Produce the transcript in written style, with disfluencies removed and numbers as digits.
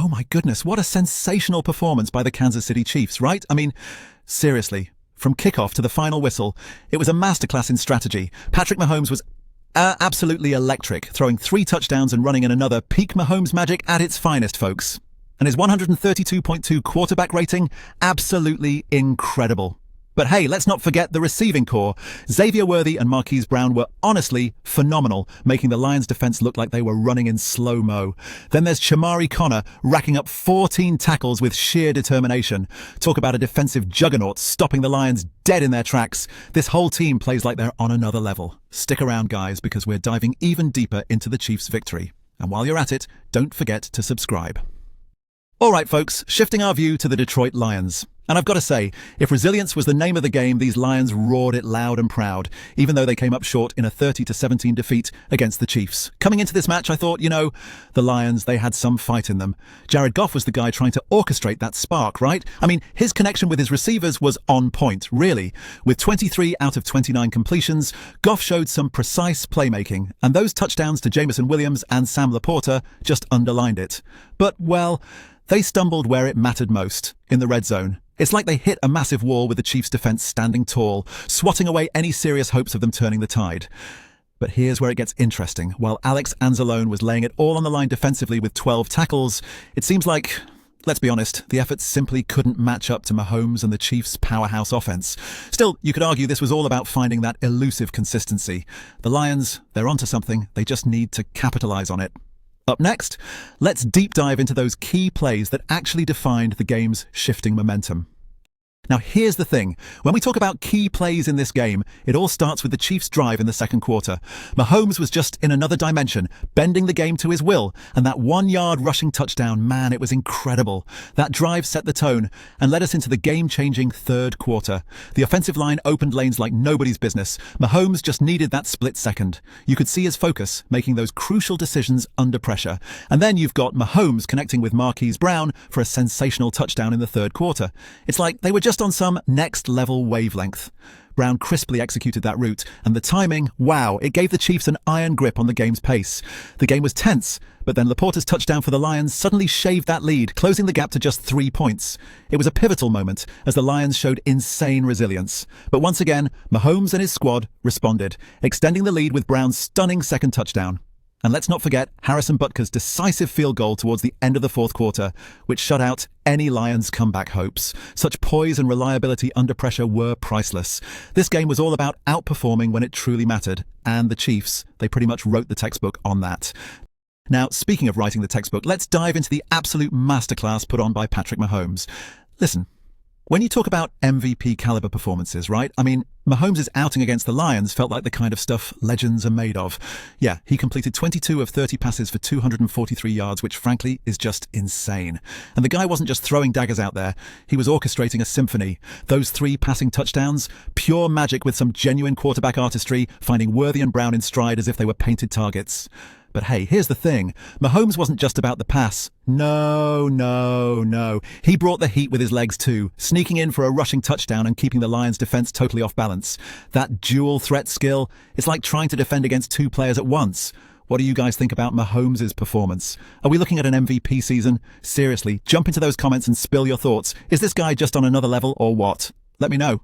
Oh my goodness, what a sensational performance by the Kansas City Chiefs, right? I mean, seriously, from kickoff to the final whistle, it was a masterclass in strategy. Patrick Mahomes was absolutely electric, throwing 3 touchdowns and running in another peak Mahomes magic at its finest, folks. And his 132.2 quarterback rating, absolutely incredible. But hey, let's not forget the receiving core. Xavier Worthy and Marquise Brown were honestly phenomenal, making the Lions' defense look like they were running in slow-mo. Then there's Chamari Connor racking up 14 tackles with sheer determination. Talk about a defensive juggernaut stopping the Lions dead in their tracks. This whole team plays like they're on another level. Stick around, guys, because we're diving even deeper into the Chiefs' victory. And while you're at it, don't forget to subscribe. All right, folks, shifting our view to the Detroit Lions. And I've got to say, if resilience was the name of the game, these Lions roared it loud and proud, even though they came up short in a 30-17 defeat against the Chiefs. Coming into this match, I thought, the Lions, they had some fight in them. Jared Goff was the guy trying to orchestrate that spark, right? I mean, his connection with his receivers was on point, really. With 23 out of 29 completions, Goff showed some precise playmaking, and those touchdowns to Jameson Williams and Sam Laporta just underlined it. But, well, they stumbled where it mattered most, in the red zone. It's like they hit a massive wall with the Chiefs' defense standing tall, swatting away any serious hopes of them turning the tide. But here's where it gets interesting. While Alex Anzalone was laying it all on the line defensively with 12 tackles, it seems like, let's be honest, the efforts simply couldn't match up to Mahomes and the Chiefs' powerhouse offense. Still, you could argue this was all about finding that elusive consistency. The Lions, they're onto something. They just need to capitalize on it. Up next, let's deep dive into those key plays that actually defined the game's shifting momentum. Now, here's the thing. When we talk about key plays in this game, it all starts with the Chiefs' drive in the second quarter. Mahomes was just in another dimension, bending the game to his will, and that 1-yard rushing touchdown, man, it was incredible. That drive set the tone and led us into the game-changing third quarter. The offensive line opened lanes like nobody's business. Mahomes just needed that split second. You could see his focus, making those crucial decisions under pressure. And then you've got Mahomes connecting with Marquise Brown for a sensational touchdown in the third quarter. It's like they were just on some next-level wavelength. Brown crisply executed that route, and the timing, wow, it gave the Chiefs an iron grip on the game's pace. The game was tense, but then Laporta's touchdown for the Lions suddenly shaved that lead, closing the gap to just 3 points. It was a pivotal moment as the Lions showed insane resilience. But once again, Mahomes and his squad responded, extending the lead with Brown's stunning second touchdown. And let's not forget Harrison Butker's decisive field goal towards the end of the fourth quarter, which shut out any Lions' comeback hopes. Such poise and reliability under pressure were priceless. This game was all about outperforming when it truly mattered, and the Chiefs, they pretty much wrote the textbook on that. Now, speaking of writing the textbook, let's dive into the absolute masterclass put on by Patrick Mahomes. Listen, when you talk about MVP caliber performances, right? I mean, Mahomes' outing against the Lions felt like the kind of stuff legends are made of. Yeah, he completed 22 of 30 passes for 243 yards, which frankly is just insane. And the guy wasn't just throwing daggers out there, he was orchestrating a symphony. Those 3 passing touchdowns, pure magic with some genuine quarterback artistry, finding Worthy and Brown in stride as if they were painted targets. But hey, here's the thing. Mahomes wasn't just about the pass. No. He brought the heat with his legs too, sneaking in for a rushing touchdown and keeping the Lions' defense totally off balance. That dual threat skill, it's like trying to defend against 2 players at once. What do you guys think about Mahomes' performance? Are we looking at an MVP season? Seriously, jump into those comments and spill your thoughts. Is this guy just on another level or what? Let me know.